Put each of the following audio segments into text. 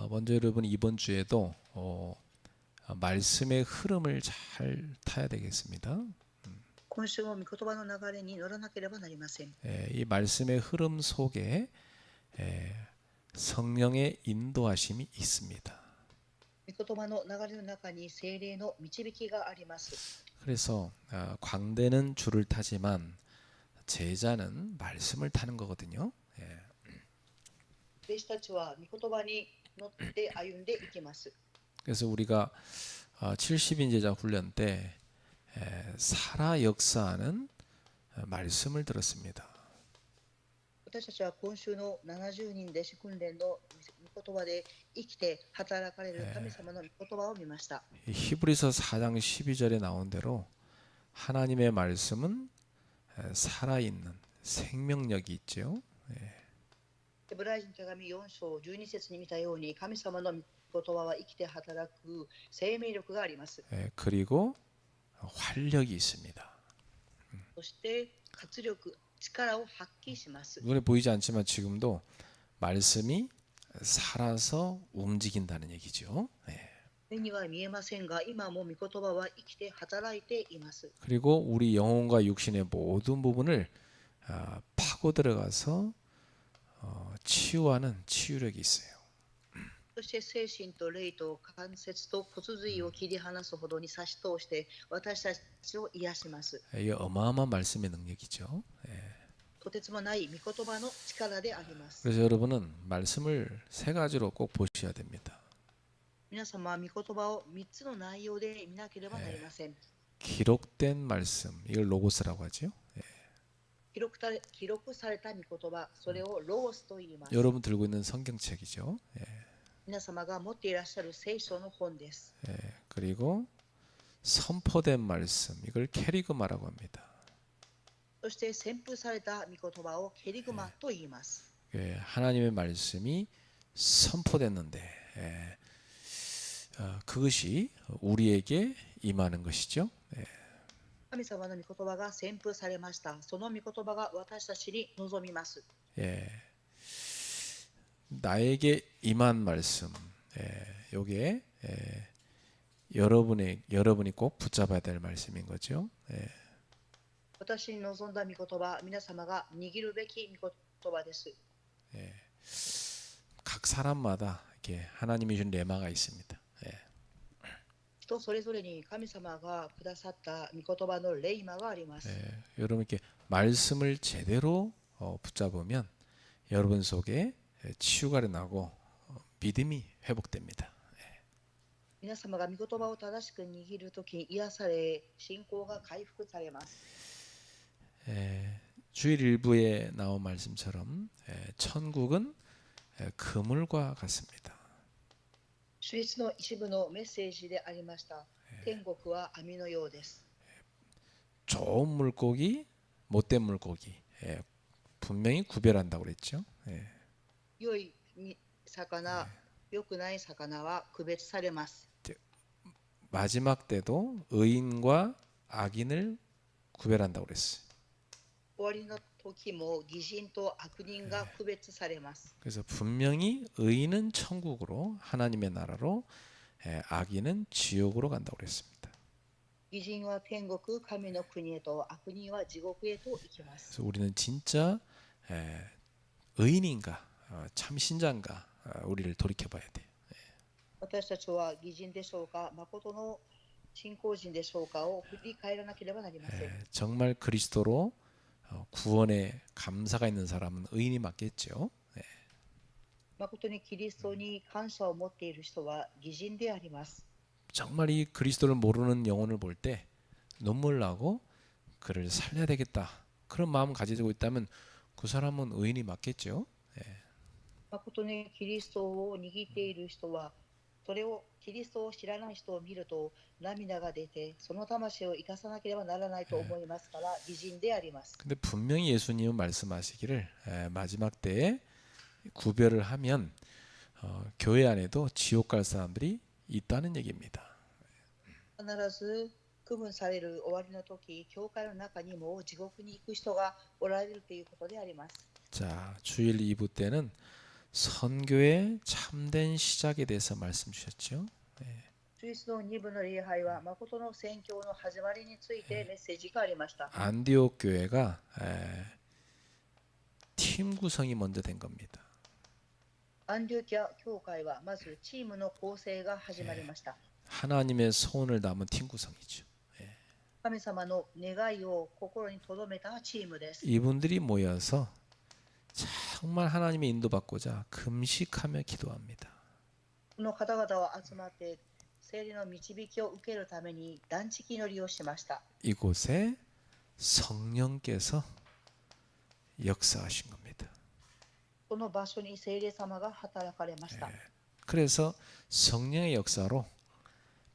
먼저 여러분 이번 주에도 말씀의 흐름을 잘 타야 되겠습니다. 今週も御言葉の流れに乗らなければなりません。 이 말씀의 흐름 속에 성령의 인도하심이 있습니다. 御言葉の流れの中に聖霊の導きがあります。 그래서 광대는 줄을 타지만 제자는 말씀을 타는 거거든요. 弟子たちは御言葉に乗って歩んでいきます。 그래서 우리가 70인 제자 훈련 때 살아 역사하는 말씀을 들었습니다. 私たちは今週の70人弟子訓練の御言葉で生きて働かれる神様の御言葉を見ました。 히브리서 4장 12절에 나온 대로 하나님의 말씀은 살아있는 생명력이 있죠. ヘブライ人の手紙4章12節に見たように神様の御言葉は生きて働く生命力があります。 그리고 활력이 있습니다. そして活力、力を発揮します。 눈에 보이지 않지만 지금도 말씀이 살아서 움직인다는 얘기죠. 目には見えませんが、今も御言葉は生きて働いています。 그리고 우리 영혼과 육신의 모든 부분을 파고 들어가서 치유하는 치유력이 있어요. そして精神と霊と関節と骨髄を切り離すほどに差し通して私たちを癒します。 이게 어마어마한 말씀의 능력이죠. とてつもない御言葉の力であります。 그래서 여러분은 말씀을 세 가지로 꼭 보셔야 됩니다. 皆様は御言葉を3つの内容で見なければなりません。 기록된 말씀, 이걸 로고스라고 하죠. 記録された御言葉、それをロースと言います。 여러분 들고 있는 성경책이죠. 皆様が持っていらっしゃる聖書の本です。 그리고 선포된 말씀, 이걸 캐리그마라고 합니다. そして宣布された御言葉をケリグマと言います。 하나님의 말씀이 선포됐는데 그것이 우리에게 임하는 것이죠. 神様の御言葉が宣布されました。その御言葉が私たちに望みます。 나에게 임한 말씀, 요게 여러분이 꼭 붙잡아야 될 말씀인 거죠. 私に望んだ御言葉、皆様が握るべき御言葉です。 각 사람마다 이렇게 하나님이 준 레마가 있습니다. 人それぞれに神様がくださった御言葉のレイマがあります。 여러분 이렇게 말씀을 제대로 붙잡으면 여러분 속에 치유가 일어나고 믿음이 회복됩니다. 皆様が御言葉を正しく握るときに癒され、信仰が回復されます。 주일 일부에 나온 말씀처럼 천국은 그물과 같습니다. 主日の一部のメッセージでありました。天国は網のようです。 좋은 물고기, 못된 물고기 분명히 구별한다고 그랬죠. 良い魚、良くない魚は区別されます。 마지막 때도 의인과 악인을 구별한다고 그랬어요. 終わりの時も義人と悪人が区別されます。 그래서 분명히 의인은 천국으로 하나님의 나라로 악인은 지옥으로 간다고 그랬습니다. 義人は天国、神の国へと、悪人は地獄へと行きます。 그래서 우리는 진짜 의인인가 참 신자인가 우리를 돌이켜봐야 돼요. 私たちは義人でしょうか、誠の信仰人でしょうかを振り返らなければなりません。 정말 그리스도로 구원에 감사가 있는 사람은 의인이 맞겠죠. 誠にキリストに感謝を持っている人は義人であります。 정말 이 그리스도를 모르는 영혼을 볼 때 눈물 나고 그를 살려야 되겠다 그런 마음 가지고 있다면 그 사람은 의인이 맞겠죠. 誠にキリストを握っている人は、それをキリストを知らない人を見ると涙が出て、その魂を生かさなければならないと思いますから、義人であります。 근데 분명히 예수님은 말씀하시기를 마지막 때에 구별을 하면 교회 안에도 지옥 갈 사람들이 있다는 얘기입니다. 必ず区分される終わりの時、教会の中にも地獄に行く人がおられるということであります。 자, 주일 2부 때는 선교의 참된 시작에 대해서 말씀 주셨죠. 主イエスの2部の礼拝は誠の宣教の始まりについてメッセージがありました。 안디옥 교회가 팀 구성이 먼저 된 겁니다. アンディオキア教会はまずチームの構成が始まりました。 하나님의 소원을 담은 팀 구성이죠. 神様の願いを心に留めたチームです。 이분들이 모여서 정말 하나님의 인도받고자 금식하며 기도합니다. この方々は集まって聖霊の導きを受けるために断食祈りをしました。 이곳에 성령께서 역사하신 겁니다. この場所に聖霊様が働かれました。 그래서 성령의 역사로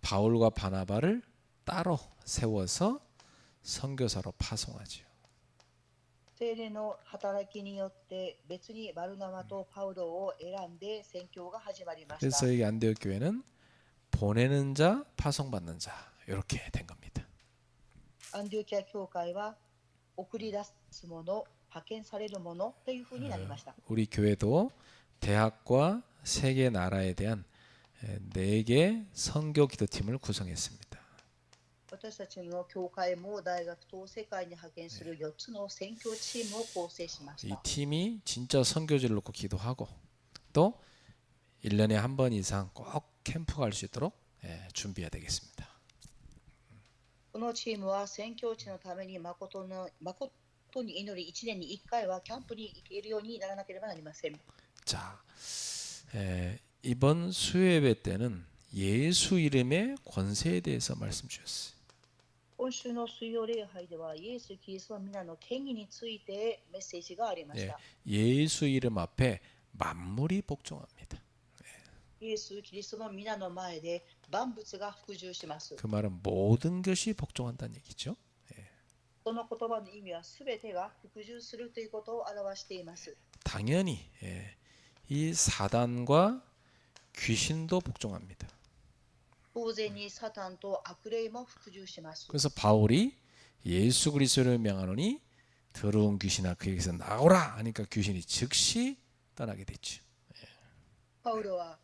바울과 바나바를 따로 세워서 선교사로 파송하지요. 聖霊の働きによって別にバルナバとパウロを選んで宣教が始まりました。 그래서 이 안디옥 교회는 보내는 자, 파송받는 자 이렇게 된 겁니다. アンディオキア教会は送り出すもの、派遣されるものというふうになりました。 우리 교회도 대학과 세계 나라에 대한 4개 선교 기도팀을 구성했습니다. 私たちの教会も大学と世界に派遣する4つの宣教チームを構成しまし 이 た。 팀이 진짜 선교지를 놓고 기도하고 또 1년에 한 번 이상 꼭 캠프 갈 수 있도록 준비해야 되겠습니다. このチームは宣教地のために誠に祈り1年に1回はキャンプに行けるようにならなければなりません。 자, 이번 수요예배 때는 예수 이름의 권세에 대해서 말씀 주셨어요. 今週の水曜礼拝ではイエス・キリストの皆の権威についてメッセージがありまし 예, た。 예수 이름 앞에 만물이 복종합니다. イエス・キリストの皆の前で万物が服従します。 그 말은 모든 것이 복종한다는 얘기죠. その言葉の意味はすべてが服従するということを表しています。 당연히 이 사단과 귀신도 복종합니다. 当然にサタンと悪霊も服従します。 그래서 바울이 예수 그리스도를 명하노니 더러운 귀신아 그에게서 나오라 하니까 귀신이 즉시 떠나게 됐죠. パウロは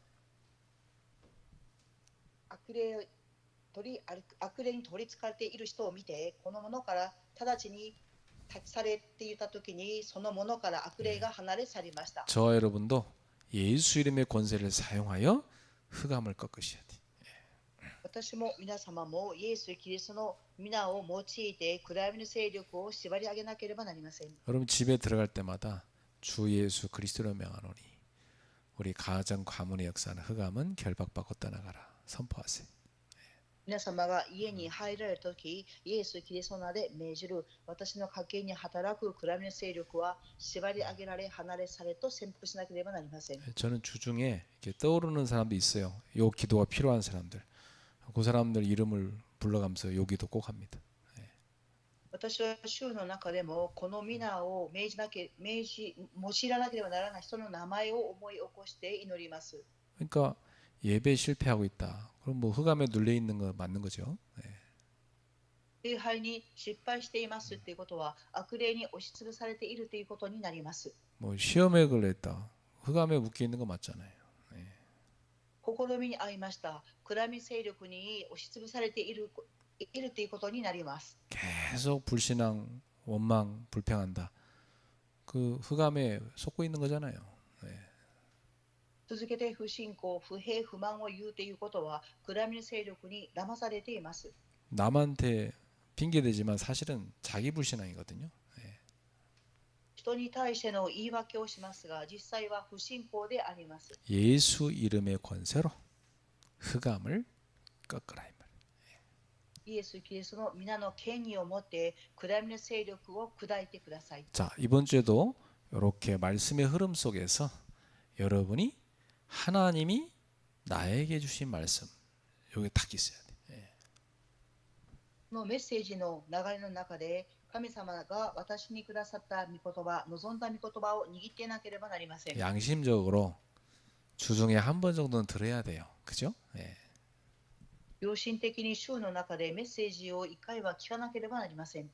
悪霊に取りつかれている人を見て、この者から直ちに立ち去れって言ったときに、その者から悪霊が離れ去りました。 저와 여러분도 예수 이름의 권세를 사용하여 흑암을 꺾으셔야 돼. 私も皆様もイエス・キリストの皆を用いて暗闇の勢力を縛り上げなければなりません。 여러분 집에 들어갈 때마다 주 예수 그리스도를 명하노니 우리 가정 가문의 역사는 흑암은 결박받고 떠나가라 선포하세요. 皆様が家に入られるとき、イエス・キリストの名で命じる私の家計に働く暗闇の勢力は縛り上げられ離れされと宣布しなければなりません。 저는 주중에 이렇게 떠오르는 사람도 있어요. 요 기도가 필요한 사람들. 그 사람들 이름을 불러가면서 요 기도 꼭 합니다. 私は週の中でもこの皆を用いらなければならない人の名前を思い起こして祈ります。 그러니까 예배 실패하고 있다. 그럼 뭐 흑암에 눌려 있는 거 맞는 거죠. 礼拝に失敗していますということは悪霊に押しつぶされているということになります。 뭐 시험에 걸렸다. 흑암에 묶여 있는 거 맞잖아요. 試みに遭いました。暗闇勢力に押しつぶされているということになります。 계속 불신앙, 원망, 불평한다. 그 흑암에 속고 있는 거잖아요. 続けて不信仰、不平不満を言うということは暗闇の勢力に騙されています。 남한테 핑계대지만 사실은 자기 불신앙이거든요. 人に対しての言い訳をしますが、実際は不信仰であります。 예수 이름의 권세로 흑암을 꺾으라 이 말. イエス・キリストの皆の権威を持って暗闇の勢力を砕いてください。 자, 이번 주에도 이렇게 말씀의 흐름 속에서 여러분이 하나님이 나에게 주신 말씀 여기 딱 있어야 돼. このメッセージの流れの中で神様が私にくださった御言葉、望んだ御言葉を握っていなければなりません。 양심적으로 주중에 한 번 정도는 들어야 돼요. 그죠? 良心的に週の中でメッセージを1回は聞かなければなりません。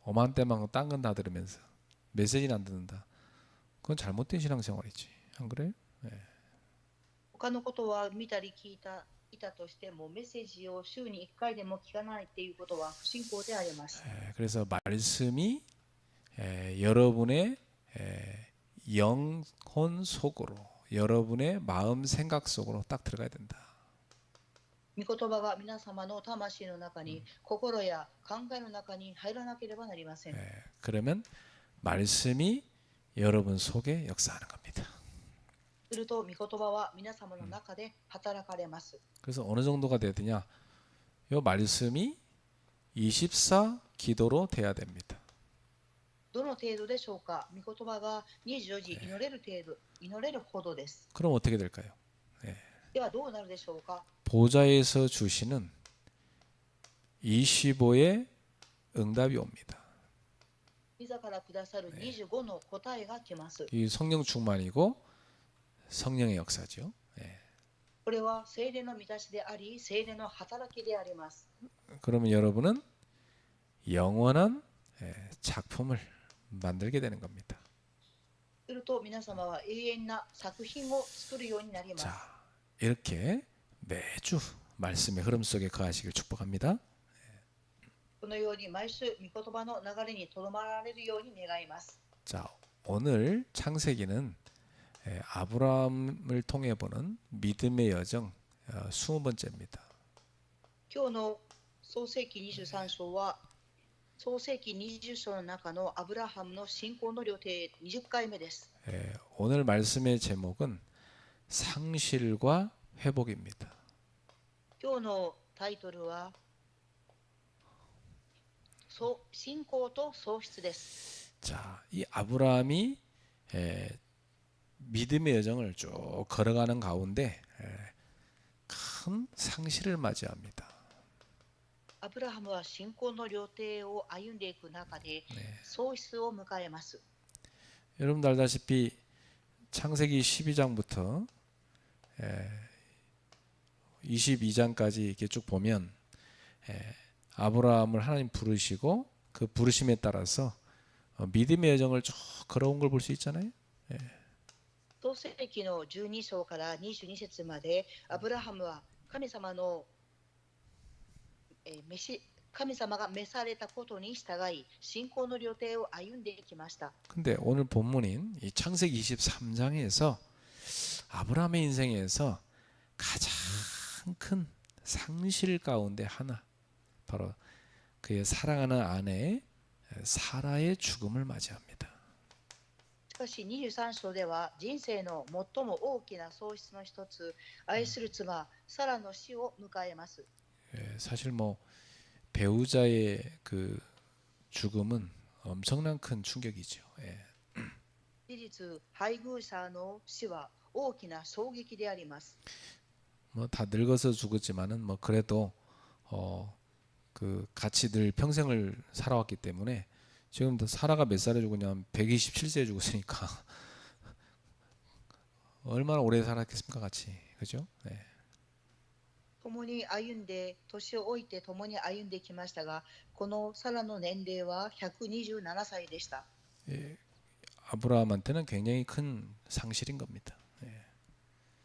오만 때만 딴 건 다 들으면서 메시지는 안 듣는다. 그건 잘못된 신앙생활이지. 안 그래요? 他のことは見たり聞いたとしても、メッセージを週に1回でも聞かないっていうことは不信仰であります。 그래서 말씀이 여러분의 영혼 속으로, 여러분의 마음 생각 속으로 딱 들어가야 된다. 御言葉が皆様の魂の中に、心や考えの中に入らなければなりません。 그러면 말씀이 여러분 속에 역사하는 겁니다. すると、御言葉は皆様の中で働かれます。 그래서 어느 정도가 돼야 되냐? 이 말씀이 24 기도로 돼야 됩니다. どの程度でしょうか。御言葉が24時祈れる程度、祈れるほどです。 그럼 어떻게 될까요? ではどうなるでしょうか。 보좌에서 주시는 25의 응답이 옵니다. 御座からくださる25の答えが来ます。 이 성령 충만이고 성령의 역사죠. これは聖霊の満たしであり、聖霊の働きであります。 그러면 여러분은 영원한 작품을 만들게 되는 겁니다. すると皆様は永遠な作品を作るようになります。 자, 이렇게 매주 말씀의 흐름 속에 거하시길 축복합니다. このように毎週御言葉の流れにとどまられるように願います。 자, 오늘 창세기는 아브라함을 통해 보는 믿음의 여정 20번째입니다. 今日の創世記23章は創世記20章の中のアブラハムの信仰の旅程20回目です。 오늘 말씀의 제목은 상실과 회복입니다. 今日のタイトルは信仰と喪失です。 자, 이 아브라함이 믿음의 여정을 쭉 걸어가는 가운데 큰 상실을 맞이합니다. アブラハムは信仰の旅程を歩んでいく中で喪失を迎えます。 여러분도 알다시피 창세기 12장부터 22장까지 이렇게 쭉 보면 아브라함을 하나님 부르시고 그 부르심에 따라서 믿음의 여정을 쭉 걸어온 걸 볼 수 있잖아요. 創世記の12章から22節までアブラハムは神様が召されたことに従い信仰の旅程を歩んできました。 근데 오늘 본문인 이 창세기 23장에서 아브라함의 인생에서 가장 큰 상실 가운데 하나, 바로 그의 사랑하는 아내 사라의 죽음을 맞이합니다. しかし23章では人生の最も大きな喪失の一つ、愛する妻サラの死を迎えます。 사실 뭐 배우자의 그 죽음은 엄청난 큰 충격이죠. 事実、配偶者の死は大きな衝撃であります。 뭐 다 늙어서 죽었지만은 뭐 그래도 그 같이 늘 평생을 살아왔기 때문에 지금 사라가 몇 살에 죽었냐면 127세에 죽었으니까 얼마나 오래 살았겠습니까, 같이. 그죠? 네. 共に歩んで、年を置いて共に歩んできましたが、このサラの年齢は127歳でした。 아브라함한테는 굉장히 큰 상실인 겁니다.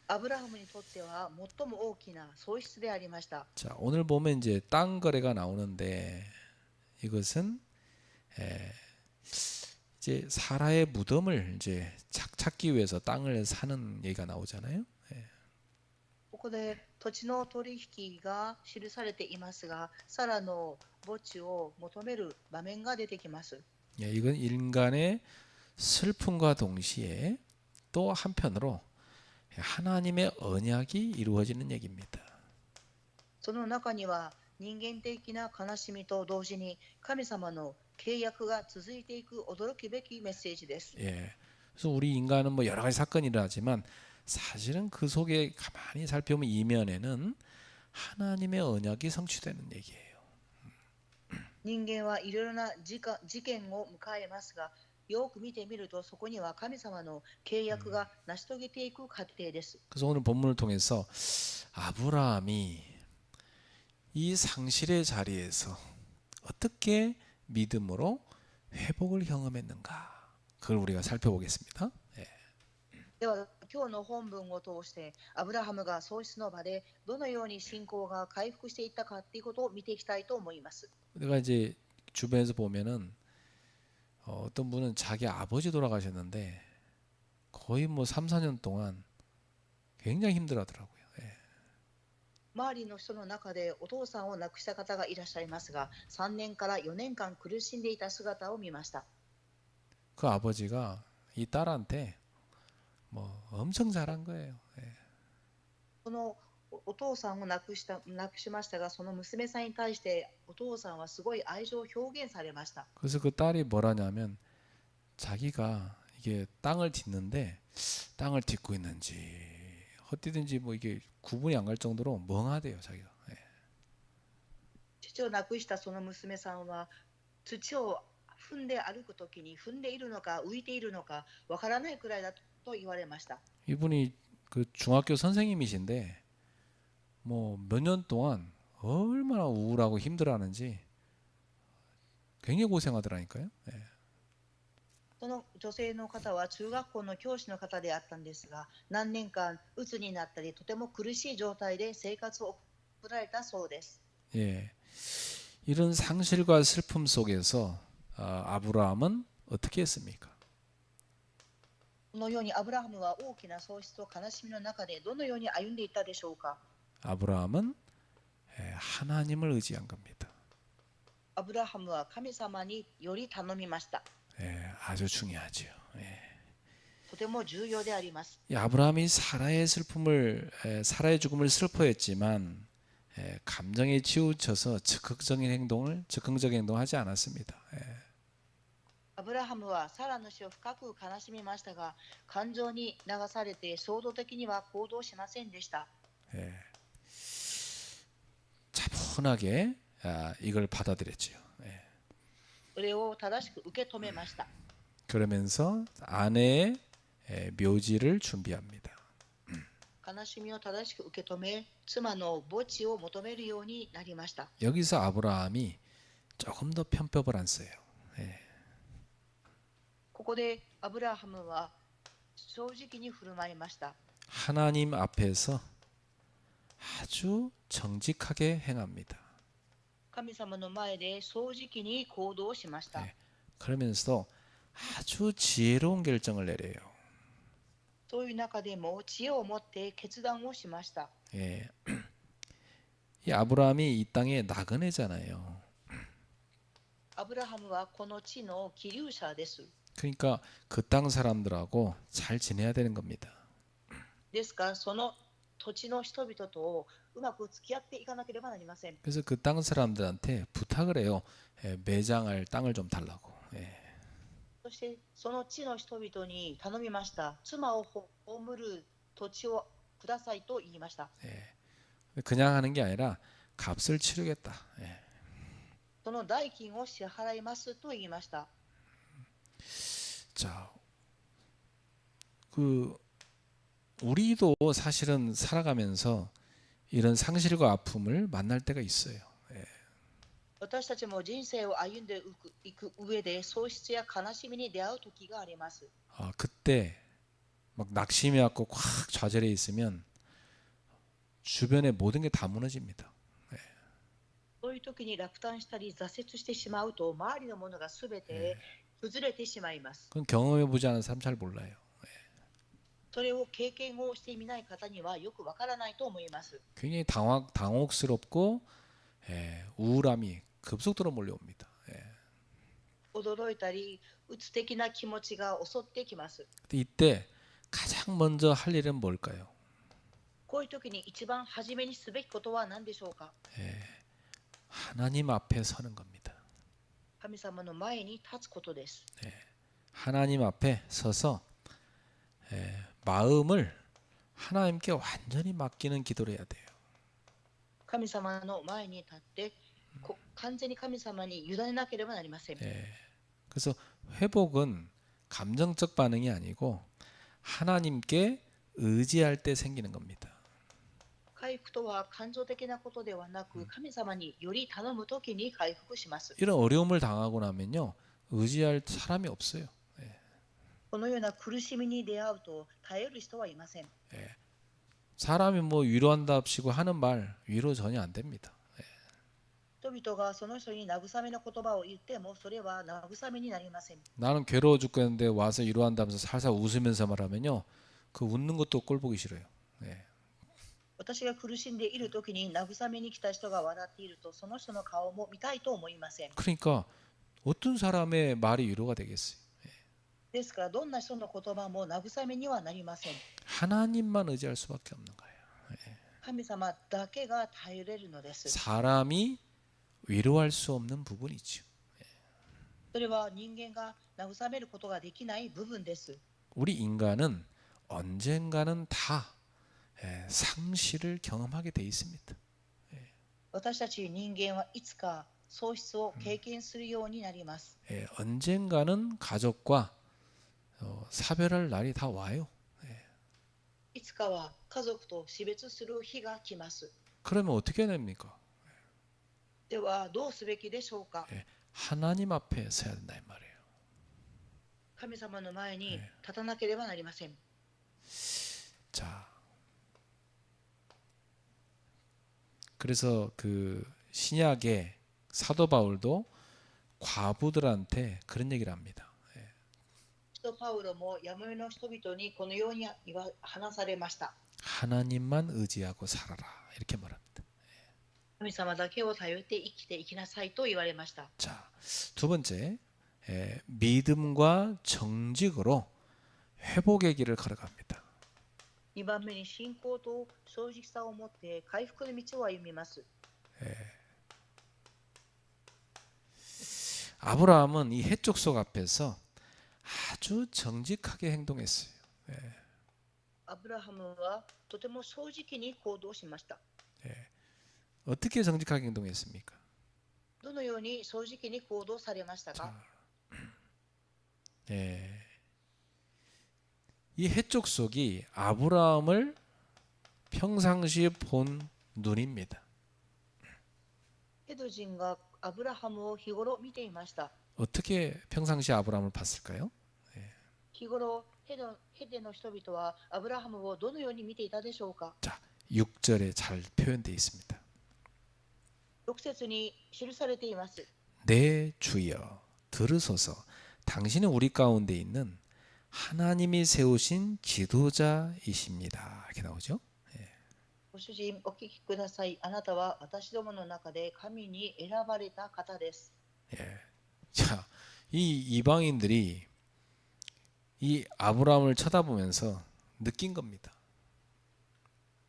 アブラハムにとっては最も大きな喪失でありました。 자, 오늘 보면 이제 땅 거래가 나오는데 이것은 이제 사라의 무덤을 이제 찾기 위해서 땅을 사는 얘기가 나오잖아요. ここで土地の取引が記されていますが、サラの墓地を求める場面が出てきます。 이건 인간의 슬픔과 동시에 또 한편으로 하나님의 언약이 이루어지는 얘기입니다. その中には人間的な悲しみと同時に神様の契約が続いていく驚くべきメッセージです。 그래서 우리 인간은 뭐 여러 가지 사건이 일어나지만 사실은 그 속에 가만히 살펴보면 이면에는 하나님의 언약이 성취되는 얘기예요. 人間はいろいろな事件を迎えますが、よく見てみるとそこには神様の契約が成し遂げていく過程です。 그래서 오늘 본문을 통해서 아브라함이 이 상실의 자리에서 어떻게 믿음으로 회복을 경험했는가, 그걸 우리가 살펴보겠습니다. では今日の本文を通してアブラハムが喪失の場でどのように信仰が回復していったかっていうことを見ていきたいと思います。 내가 이제 주변에서 보면은 어떤 분은 자기 아버지 돌아가셨는데 거의 뭐 3, 4년 동안 굉장히 힘들어하더라고요. 예. 周りの人の中でお父さんを亡くした方がいらっしゃいますが、3年から4年間苦しんでいた姿を見ました。 그 아버지가 이 딸한테 뭐 엄청 잘한 거예요. 예. そのお父さんを亡くしましたが、その娘さんに対してお父さんはすごい愛情を表現されました。 그래서 그 딸이 뭐라냐면 자기가 이게 땅을 딛는데 땅을 딛고 있는지 헛디든지 뭐 이게 구분이 안 갈 정도로 멍하대요 자기가. 예. 父を亡くしたその娘さんは土を踏んで歩くときに踏んでいるのか浮いているのかわからないくらいだと言われました。 이분이 그 중학교 선생님이신데 뭐 몇 년 동안 얼마나 우울하고 힘들어하는지 굉장히 고생하더라니까요. 예. その女性の方は中学校の教師の方であったんですが、何年間鬱になったりとても苦しい状態で生活を送られたそうです。 예. 이런 상실과 슬픔 속에서 아브라함은 어떻게 했습니까? このようにアブラハムは大きな喪失と悲しみの中でどのように歩んでいったでしょうか。 아브라함은 하나님을 의지한 겁니다. アブラハムは神様により頼みました。 아주 중요하죠. 예. とても重要であります。 이 아브라함이 사라의 슬픔을 사라의 죽음을 슬퍼했지만 감정에 치우쳐서 적극적인 행동을 하지 않았습니다. アブラハムはサラの死を深く悲しみましたが、感情に流されて衝動的には行動しませんでした。 차분하게 이걸 받아들였지요. それを正しく受け止めました。 그러면서 아내의 묘지를 준비합니다. 悲しみを正しく受け止め、妻の墓地を求めるようになりました。 여기서 아브라함이 조금 더 편법을 안 써요. ここでアブラハムは正直に振る舞いました。 하나님 앞에서 아주 정직하게 행합니다. 神様の前で正直に行動しました。 그러면서도 아주 지혜로운 결정을 내려요. そういう中でも知恵を持って決断をしました。 예. 이 아브라함이 이 땅에 나그네잖아요. アブラハムはこの地の寄留者です。 그러니까 그 땅 사람들하고 잘 지내야 되는 겁니다. ですからその土地の人々とうまく付き合っていかなければなりません。 그래서 그 땅 사람들한테 부탁을 해요. 매장할 땅을 좀 달라고. そしてその地の人々に頼みました。妻を葬る土地をくださいと言いました。 그냥 하는 게 아니라 값을 치르겠다. その代金を支払いますと言いました。 자, 그 우리도 사실은 살아가면서 이런 상실과 아픔을 만날 때가 있어요. 私たちも人生を歩んでいく上で喪失や悲しみに出会う時があります。 그때 막 낙심해 갖고 꽉 좌절해 있으면 주변의 모든 게 다 무너집니다. そういう時に落胆したり挫折してしまうと周りのものがすべて崩れてしまいます。 그건 경험해 보지 않은 사람 잘 몰라요. それを経験をしてみない方にはよくわからないと思います。 굉장히 당혹스럽고 우울함이 급속도로 몰려옵니다. 驚いたり、うつ的な気持ちが襲ってきます。 근데 이때 가장 먼저 할 일은 뭘까요? こういう時に一番初めにすべきことは何でしょうか。 하나님 앞에 서는 겁니다. 神様の前に立つことです。 하나님 앞에 서서 마음을 하나님께 완전히 맡기는 기도를 해야 돼요. 神様の前に立って完全に神様に委ねなければなりません。 그래서 회복은 감정적 반응이 아니고 하나님께 의지할 때 생기는 겁니다. 回復とは感情的なことではなく、神様により頼むときに回復します。 이런 어려움을 당하고 나면요 의지할 사람이 없어요. ここのような苦しみに出会うと耐える人はいません。 사람이 뭐 위로한답시고 하는 말 위로 전혀 안 됩니다. 人々がその人に慰めの言葉を言ってもそれは慰めになりません。 나는 괴로워 죽겠는데 와서 위로한다면서 살살 웃으면서 말하면요, 그 웃는 것도 꼴 보기 싫어요. 예. 私が苦しんでいる時に慰めに来た人が笑っているとその人の顔も見たいと思いません。 그러니까 어떤 사람의 말이 위로가 되겠어요? ですからどんな人の言葉も慰めにはなりません。 하나님만 의지할 수밖에 없는 거예요. 神様だけが頼れるのです。 사람이 위로할 수 없는 부분이죠. それは人間が慰めることができない部分です。 우리 인간은 언젠가는 다 상실을 경험하게 돼 있습니다. 私たち人間はいつか喪失を経験するようになります。 언젠가는 가족과 사별할 날이 다 와요. いつかは家族と死別する日が来ます。 그러면 어떻게 해야 됩니까? ではどうすべきでしょうか。 하나님 앞에 서야 된다 이 말이에요. 神様の前に立たなければなりません。 자, 그래서 그 신약의 사도 바울도 과부들한테 그런 얘기를 합니다. 使徒パウロもやむの人々にこのように話されました。 하나님만 의지하고 살아라 이렇게 말합니다. 神様だけを頼って生きていきなさいと言われました。 자, 두 번째, 믿음과 정직으로 회복의 길을 걸어갑니다. 2番目に信仰と正直さを持って回復の道を歩みます。 아브라함은 이 해족속 앞에서 아주 정직하게 행동했어요. アブラハムはとても正直に行動しました。 어떻게 정직하게 행동했습니까? どのように正直に行動されましたか。 이 해족속이 아브라함을 평상시에 본 눈입니다. ヘド人がアブラハムを日頃見ていました。 어떻게 평상시에 아브라함을 봤을까요? 日頃ヘデの人々はアブラハムをどのように見ていたでしょうか。 자, 6절에 잘 표현되어 있습니다. 6節に記されています。 내 주여 들으소서, 당신은 우리 가운데 있는 하나님이 세우신 지도자이십니다. 이렇게 나오죠. ご主人お聞きください。あなたは私どもの中で神に選ばれた方です。 자, 이 이방인들이 이 아브라함을 쳐다보면서 느낀 겁니다.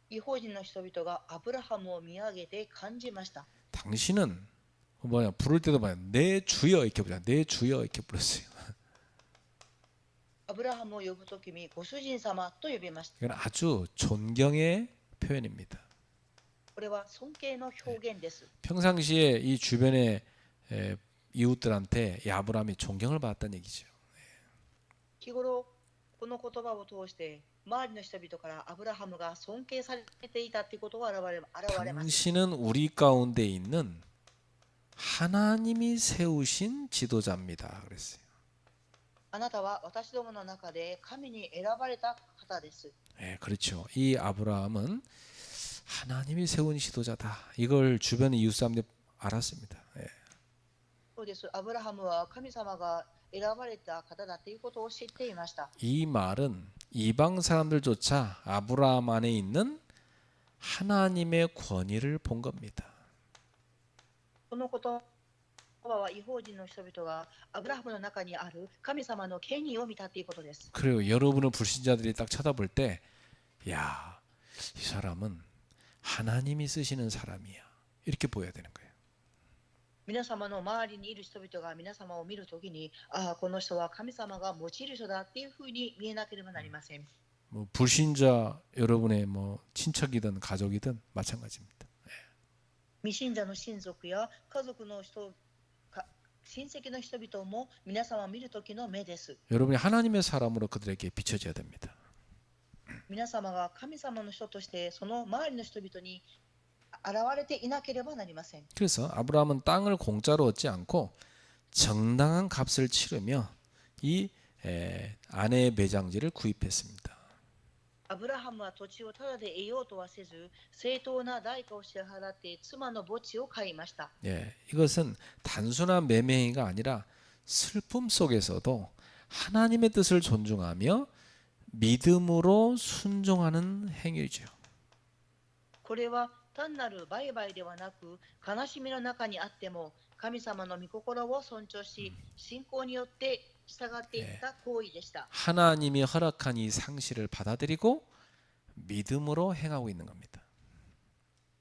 異邦人の人々がアブラハムを見上げて感じました。 당신은 뭐냐, 부를 때도 뭐냐, 내 주여 이렇게 부르잖아. 내 주여 이렇게 불렀어요. アブラハムを呼ぶときにご主人様と呼びました。 이건 아주 존경의 표현입니다. これは尊敬の表現です。 평상시에 이 주변의 이웃들한테 이 아브라함이 존경을 받았다는 얘기죠. 日頃この言葉を通して周りの人々からアブラハムが尊敬されていたということが現れます。 당신은 우리 가운데 있는 하나님이 세우신 지도자입니다. 그랬어요. あなたは私どもの中で神に選ばれた方です。 그렇죠. 이 아브라함은 하나님이 세운 지도자다. 이걸 주변의 이웃 사람들이 알았습니다. そうです。アブラハムは神様が選ばれた方だということを知っていました。 이 말은 이방 사람들조차 아브라함 안에 있는 하나님의 권위를 본 겁니다. この言葉は異邦人の人々がアブラハムの中にある神様の権威を見たということです。 그리고 여러분의 불신자들이 딱 쳐다볼 때, 야, 이 사람은 하나님이 쓰시는 사람이야. 이렇게 보여야 되는 거예요. 皆様の周りにいる人々が皆様を見るときに、ああ、この人は神様が用いる人だっていうふうに見えなければなりません。 뭐 불신자 여러분의 뭐 친척이든 가족이든 마찬가지입니다. 未信者の親族や家族の人、親戚の人々も皆様を見るときの目です。 여러분이 하나님의 사람으로 그들에게 비춰져야 됩니다. 皆様が神様の人としてその周りの人々に現れていなければなりません。 그래서 아브라함은 땅을 공짜로 얻지 않고 정당한 값을 치르며 이 아내의 매장지를 구입했습니다. アブラハムは土地をただで得ようとはせず、正当な代価を支払って妻の墓地を買いました。 이것은 단순한 매매 행위가 아니라 슬픔 속에서도 하나님의 뜻을 존중하며 믿음으로 순종하는 행위죠. これは単なる売買ではなく、悲しみの中にあっても、神様の御心を尊重し、信仰によって従っていった行為でした。 하나님이 허락한 이 상실을 받아들이고 믿음으로 행하고 있는 겁니다.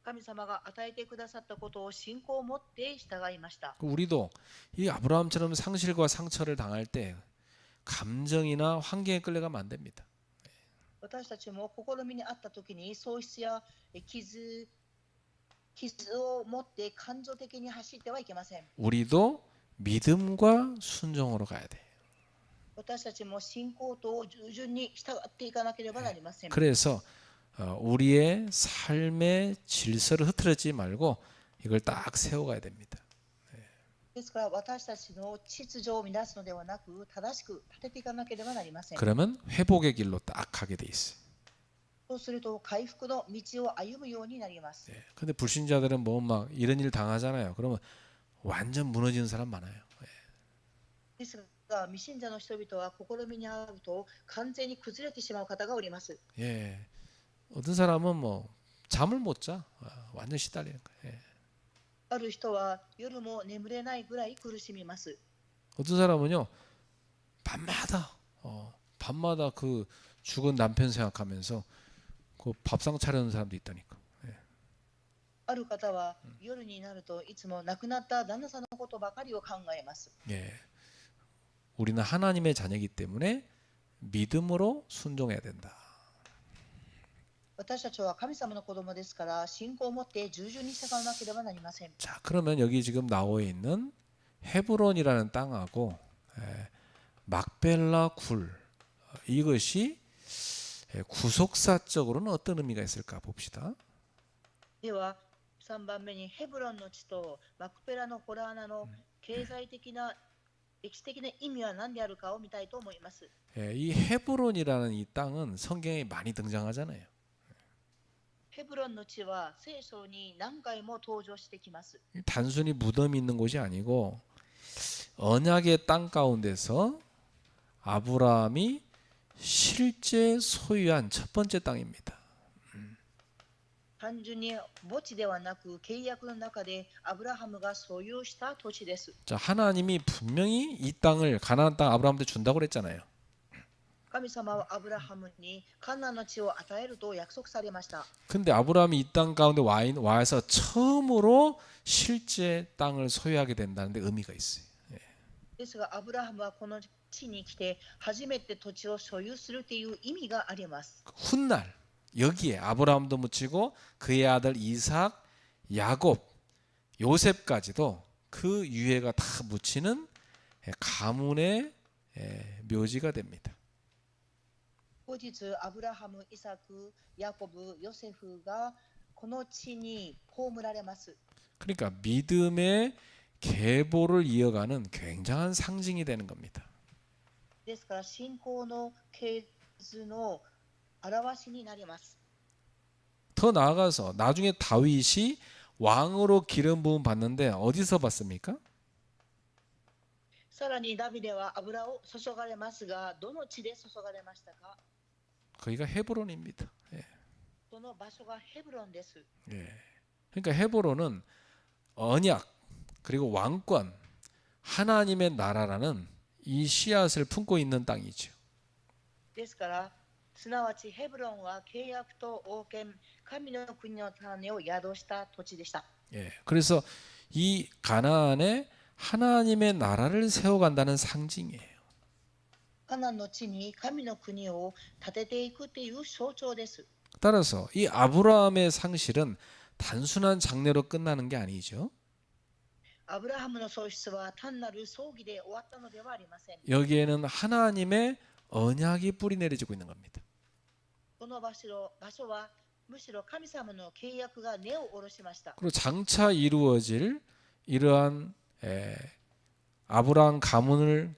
神様が与えてくださったことを信仰を持って従いました。 우리도 이 아브라함처럼 상실과 상처를 당할 때 감정이나 환경에 끌려가면 안 됩니다. 私たちも試みにあったときに喪失や傷を持って感情的に走ってはいけません。 우리도 믿음과 순종으로 가야 돼. 私たちも信仰と従順に従っていかなければなりません。 그래서 우리의 삶의 질서를 흐트러지지 말고 이걸 딱 세워가야 됩니다. ですから私たちの秩序を乱すのではなく、正しく立てていかなければなりません。 그러면 회복의 길로 딱 가게 돼 있어요. そうすると回復の道を歩むようになります。 근데 불신자들은 뭐 막 이런 일 당하잖아요. 그러면 완전 무너지는 사람 많아요. ですが、未信者の人々は試みに遭うと完全に崩れてしまう方がおります。 어떤 사람은 뭐 잠을 못 자. 완전 시달리는 거예요. ある人は夜も眠れないぐらい苦しみます。 어떤 사람은요 밤마다 그 죽은 남편 생각하면서 그 밥상 차려는 사람도 있다니까. ある方は夜になるといつも亡くなった旦那さんのことばかりを考えます。 우리는 하나님의 자녀이기 때문에 믿음으로 순종해야 된다. 私たちは神様の子供ですから、信仰を持って従順に従わなければなりません。 자, 그러면 여기 지금 나와 있는 헤브론이라는 땅하고 막벨라 굴 이것이 구속사적으로는 어떤 의미가 있을까 봅시다. では、3番目にヘブロンの地とマクペラのホラー穴の経済的な歴史的な意味は何であるかを見たいと思います。 이 헤브론이라는 이 땅은 성경에 많이 등장하잖아요. ヘブロンの地は聖書に何回も登場してきます。 단순히 무덤이 있는 곳이 아니고 언약의 땅 가운데서 아브라함이 실제 소유한 첫 번째 땅입니다. 単純に墓地ではなく、契約の中でアブラハムが所有した土地です。 자, 하나님이 분명히 이 땅을 가나안 땅 아브라함한테 준다고 그랬잖아요. 神様はアブラハムにカナンの地を与えると約束されました。 근데 아브라함이 이 땅 가운데 와서 처음으로 실제 땅을 소유하게 된다는 데 의미가 있어요. ですが、アブラハムはこの地に来て初めて土地を所有するという意味があります。 훗날 여기에 아브라함도 묻히고 그의 아들 이삭, 야곱, 요셉까지도 그 유해가 다 묻히는 가문의 묘지가 됩니다. 後日、アブラハム、イサク、ヤコブ、ヨセフがこの地に葬られます。 그러니까 믿음의 계보를 이어가는 굉장한 상징이 되는 겁니다. ですから、信仰の系図の表しになります。 더 나아가서 나중에 다윗이 왕으로 기름 부음 받는데 어디서 받습니까? さらにダビデは油を注がれますが、どの地で注がれましたか？ 거기가 헤브론입니다. その場所がヘブロンです。 그러니까 헤브론은 언약 그리고 왕권 하나님의 나라라는 이 씨앗을 품고 있는 땅이죠. ですから、すなわちヘブロンは契約と王権、神の国の種を宿した土地でした。 그래서 이 가나안에 하나님의 나라를 세워간다는 상징이에요. カナンの地に神の国を建てていくという象徴です。 따라서 이 아브라함의 상실은 단순한 장례로 끝나는 게 아니죠. アブラハムの喪失は単なる葬儀で終わったのではありません。 여기에는 하나님의 언약이 뿌리 내려지고 있는 겁니다. この場所はむしろ神様の契約が根を下ろしました。 그리고 장차 이루어질 이러한 아브라함 가문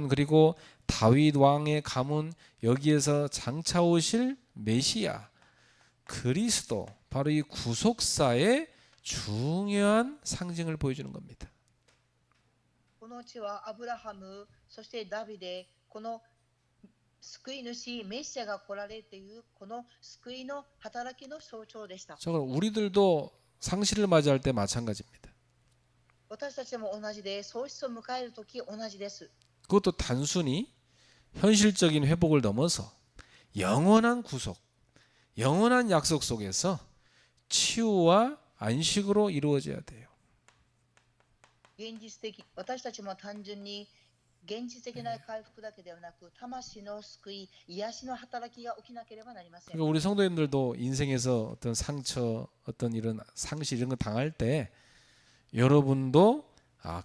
그리고 다윗 왕의 가문 여기에서 장차 오실 메시아 그리스도 바로 이 구속사의 중요한 상징을 보여주는 겁니다. この地はアブラハム、そしてダビデ、この救い主、メシアが来られるというこの救いの働きの象徴でした。 저 우리들도 상실을 맞이할 때 마찬가지입니다. 私たちも同じで、喪失を迎えるとき同じです。 그것도 단순히 현실적인 회복을 넘어서 영원한 구속, 영원한 약속 속에서 치유와 안식으로 이루어져야 돼요. 現実的、私たちも単純に現実的な回復だけではなく、魂の救い、癒しの働きが起きなければなりません。 그러니까 우리 성도님들도 인생에서 어떤 상처, 어떤 이런 상실 이런 거 당할 때 여러분도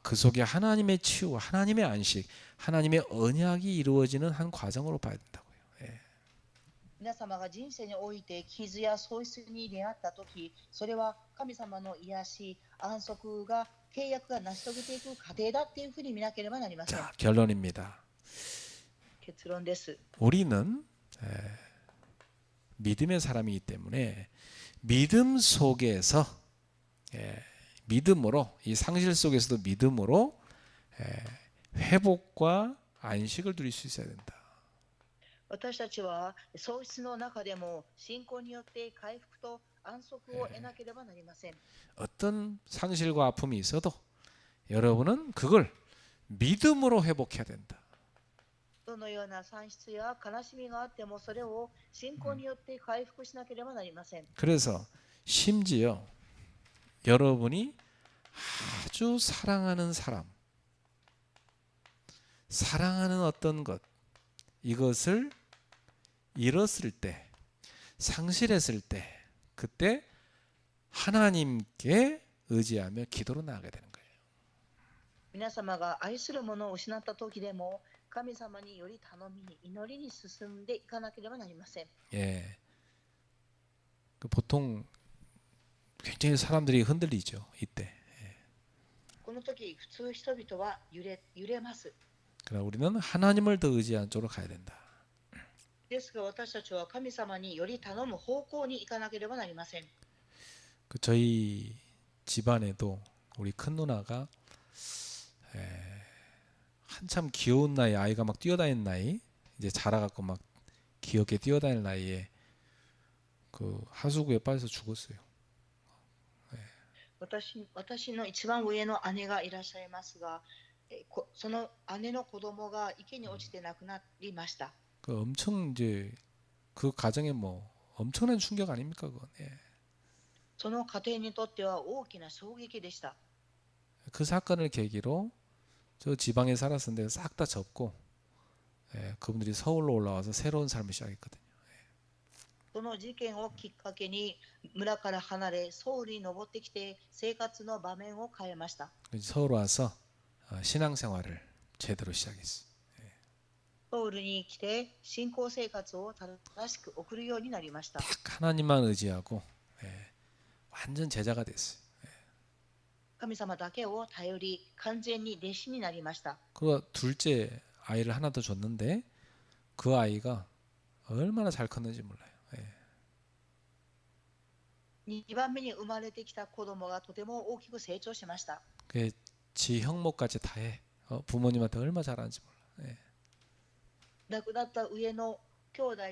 그 속에 하나님의 치유, 하나님의 안식, 하나님의 언약이 이루어지는 한 과정으로 봐야 된다고요. 예. 皆様が人生において傷や喪失に出会ったとき、それは神様の癒し、安息が契約が成し遂げていく過程だっていうふうに見なければなりません。 자, 결론입니다. 結論です。 우리는 믿음의 사람이기 때문에 믿음 속에서 믿음으로 이 상실 속에서도 믿음으로 회복과 안식을 누릴 수 있어야 된다. 私たちは喪失の中でも信仰によって回復と安息を得なければなりません。 어떤 상실과 아픔이 있어도 여러분은 그걸 믿음으로 회복해야 된다. どのような産出や悲しみがあってもそれを信仰によって回復しなければなりません。 그래서 심지어 여러분이 아주 사랑하는 사람, 사랑하는 어떤 것 이것을 잃었을 때, 상실했을 때 그때 하나님께 의지하며 기도로 나아가게 되는 거예요. 皆様が愛するものを失った時でも神様により頼みに祈りに進んでいかなければなりません。 예. 보통 굉장히 사람들이 흔들리죠. 이때. この時普通人々は揺れます。 그러나 우리는 하나님을 더 의지하는 쪽으로 가야 된다. ですが私たちは神様により頼む方向に行かなければなりません。 저희 집안에도 우리 큰 누나가 한참 귀여운 나이 아이가 막 뛰어다니는 나이 이제 자라갖고 막 귀엽게 뛰어다니는 나이에 그 하수구에 빠져서 죽었어요. 私の一番上の姉がいらっしゃいますが、その姉の子供が池に落ちて亡くなりました。 그 엄청 이제 그 가정에 뭐 엄청난 충격 아닙니까 그건. 예. その家庭にとっては大きな衝撃でした。 그 사건을 계기로 저 지방에 살았었는데 싹 다 접고 그분들이 서울로 올라와서 새로운 삶을 시작했거든요. その事件をきっかけに村から離れソウルに登ってきて生活の場面を変えました。 서울 와서 신앙생활을 제대로 시작했어요. ソウルに来て信仰生活を正しく送るようになりました。 딱 하나님만 의지하고 완전 제자가 됐어요. 神様だけを頼り完全に弟子になりました。 그 둘째 아이를 하나 더 줬는데 그 아이가 얼마나 잘 컸는지 몰라요. 2番目に生まれてきた子供がとても大きく成長しました。 지 형목까지 다 해. 부모님한테 얼마나 잘하는지 몰라. 亡くなった上の兄弟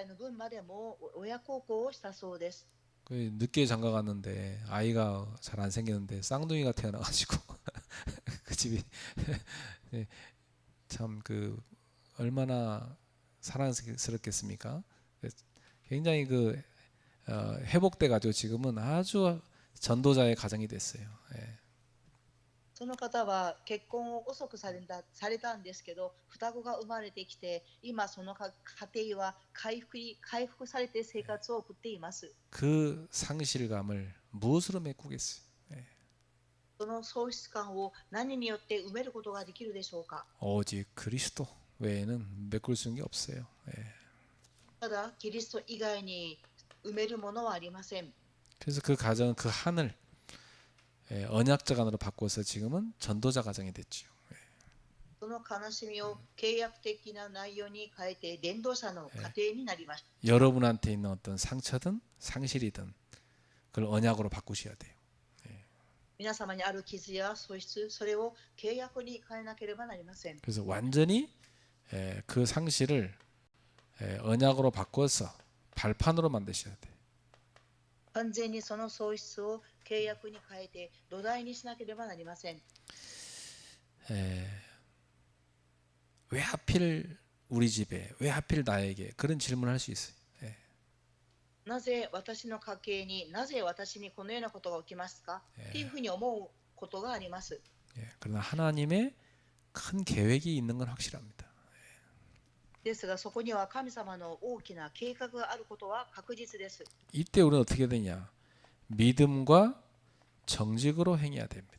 の分までも親孝行をしたそうです。 늦게 장가 갔는데 아이가 잘 안 생겼는데 쌍둥이가 태어나가지고 그 집이 참 그 얼마나 사랑스럽겠습니까? 굉장히 그 회복돼 가지고 지금은 아주 전도자의 가정이 됐어요. その方は結婚を遅くされたんですけど、双子が生まれてきて、今その家庭は回復されて生活を送っています。 그 상실감을 무엇으로 메꾸겠어요? その喪失感を何によって埋めることができるでしょうか。 오직 그리스도 외에는 메꿀 수 있는 게 없어요. ただキリスト以外に埋めるものはありません。 그래서 그 가정 그 한을 언약적 안으로 바꿔서 지금은 전도자 가정이 됐지요. その悲しみを契約的な内容に変えて伝道者の家庭になりました。 여러분한테 있는 어떤 상처든 상실이든 그걸 언약으로 바꾸셔야 돼요. 皆様にある傷や喪失、それを契約に変えなければなりません。 그래서 완전히 그 상실을 언약으로 바꿔서 발판으로 만드셔야 돼요. 完全にその喪失を契約に変えて土台にしなければなりません。 왜 하필 우리 집에, 왜 하필 나에게 그런 질문을 할 수 있어요. なぜ私の家系に、なぜ私にこのようなことが起きますか、っていうふうに思うことがあります。 그러나 하나님의 큰 계획이 있는 건 확실합니다. ですが、そこには神様の大きな計画があることは確実です。 이때 우리는 어떻게 되냐? 믿음과 정직으로 행해야 됩니다.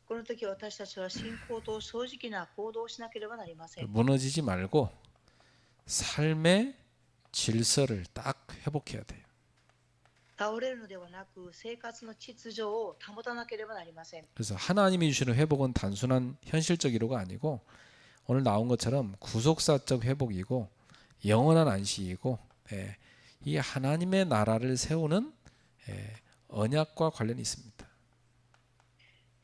この時私たちは信仰と正直な行動をしなければなりません。 무너지지 말고 삶의 질서를 딱 회복해야 돼요. 倒れるのではなく、生活の秩序を保たなければなりません。 그래서 하나님이 주시는 회복은 단순한 현실적 위로가 아니고 오늘 나온 것처럼 구속사적 회복이고 영원한 안식이고 이 하나님의 나라를 세우는 언약과 관련이 있습니다.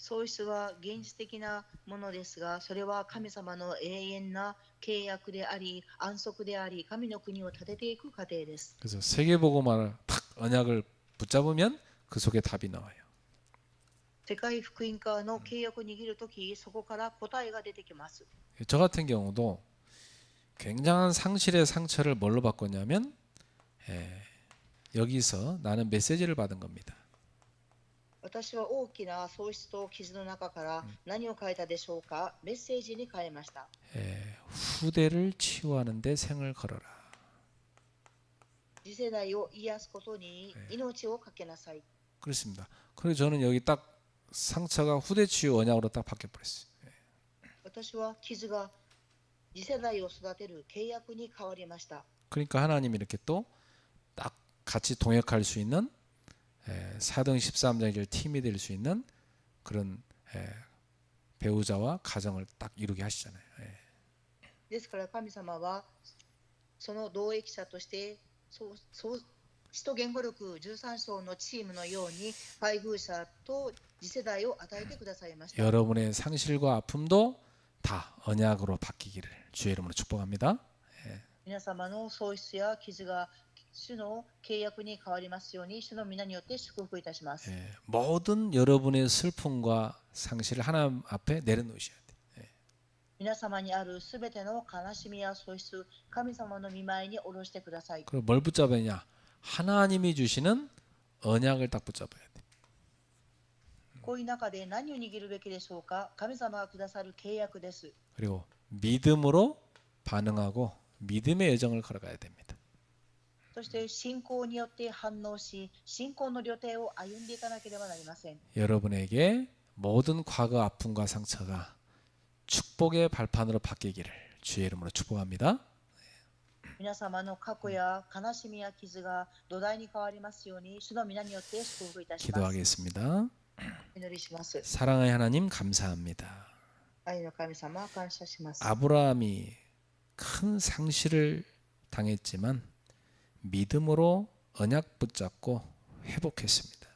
喪失は現実的なものですが、それは神様の永遠な契約であり、安息であり、神の国を建てていく過程です。 그래서 세계복음화를 탁 언약을 붙잡으면 그 속에 답이 나와요. 世界福音化の契約を握るとき、そこから答えが出てきます。 저 같은 경우도 굉장한 상실의 상처를 뭘로 바꿨냐면 여기서 나는 메시지를 받은 겁니다. 私は大きな喪失と傷の中から何を変えたでしょうか、メッセージに変えました。 후대를 치유하는 데 생을 걸어라. 次世代を癒すことに命をかけなさい。 그렇습니다. 그래서 저는 여기 딱 상처가 후대 치유 언약으로 딱 바뀌어 버렸어요. 私は傷が次世代を育てる契約に変わりました。 그러니까 하나님이 이렇게 또 딱 같이 동역할 수 있는 사도행 13장의 팀이 될 수 있는 그런 배우자와 가정을 딱 이루게 하시잖아요. ですから神様はその同益者として使徒言語録13章のチームのように配偶者と次世代を与えてくださいました。 여러분의 상실과 아픔도 다 언약으로 바뀌기를 주의 이름으로 축복합니다. 皆様の喪失や傷が主の契約に変わりますように、主の皆によって祝福いたします。 모든 여러분의 슬픔과 상실을 하나님 앞에 내려놓으셔야 돼요. 皆様にあるすべての悲しみや喪失、神様の御前に下ろしてください。 그리고 뭘 붙잡아야 하나님이 주시는 언약을 딱 붙잡아야 돼요. こういう中で何を握るべきでしょうか。神様がくださる契約です。 그리고 믿음으로 반응하고 믿음의 여정을 걸어가야 됩니다. そして信仰によって反応し、信仰の旅程を歩んでいかなければなりません。 여러분에게 모든 과거 아픔과 상처가 축복의 발판으로 바뀌기를 주의 이름으로 축복합니다. 皆様の過去や悲しみや傷が土台に変わりますように、主の皆によって祝福いたします。 기도하겠습니다. お祈りします。 사랑의 하나님 감사합니다. 愛の神様、感謝します。 아브라함이 큰 상실을 당했지만 믿음으로 언약 붙잡고 회복했습니다.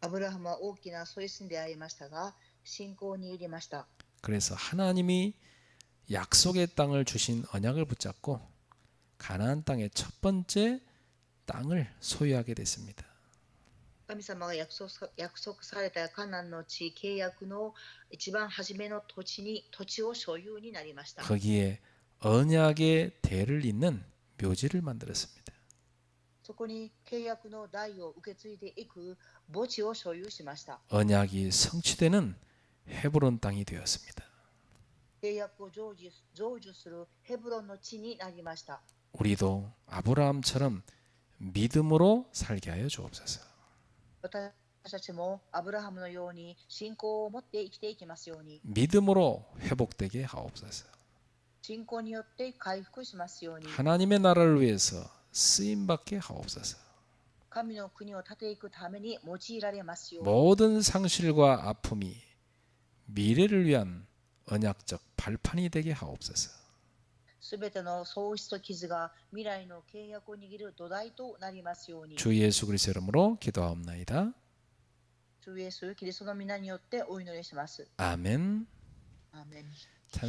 アブラハムは大きな喪失に出会いましたが、信仰に入りました。 그래서 하나님이 약속의 땅을 주신 언약을 붙잡고 가나안 땅의 첫 번째 땅을 소유하게 됐습니다. 神様が約束されたカナンの地、契約の一番初めの土地を所有になりました。 거기에 언약의 대를 잇는 묘지를 만들었습니다. そこに契約の代を受け継いでいく墓地を所有しました。 언약이 성취되는 헤브론 땅이 되었습니다. 契約を成就するヘブロンの地になりました。 우리도 아브라함처럼 믿음으로 살게 하여 주옵소서. 私たちもアブラハムのように信仰を持って生きていきますように、 믿음으로 회복되게 하옵소서. 信仰によって回復しますように、 하나님의 나라를 위해서 쓰임 받게 하옵소서. 神の国を立てていくために用いられますように。 모든 상실과 아픔이 미래를 위한 언약적 발판이 되게 하옵소서. すべての喪失と傷が未来の契約を握る土台となりますように。 주 예수 그리스도 이름으로 기도하옵나이다. 主イエスキリストの皆によってお祈りします。 아멘. アーメン。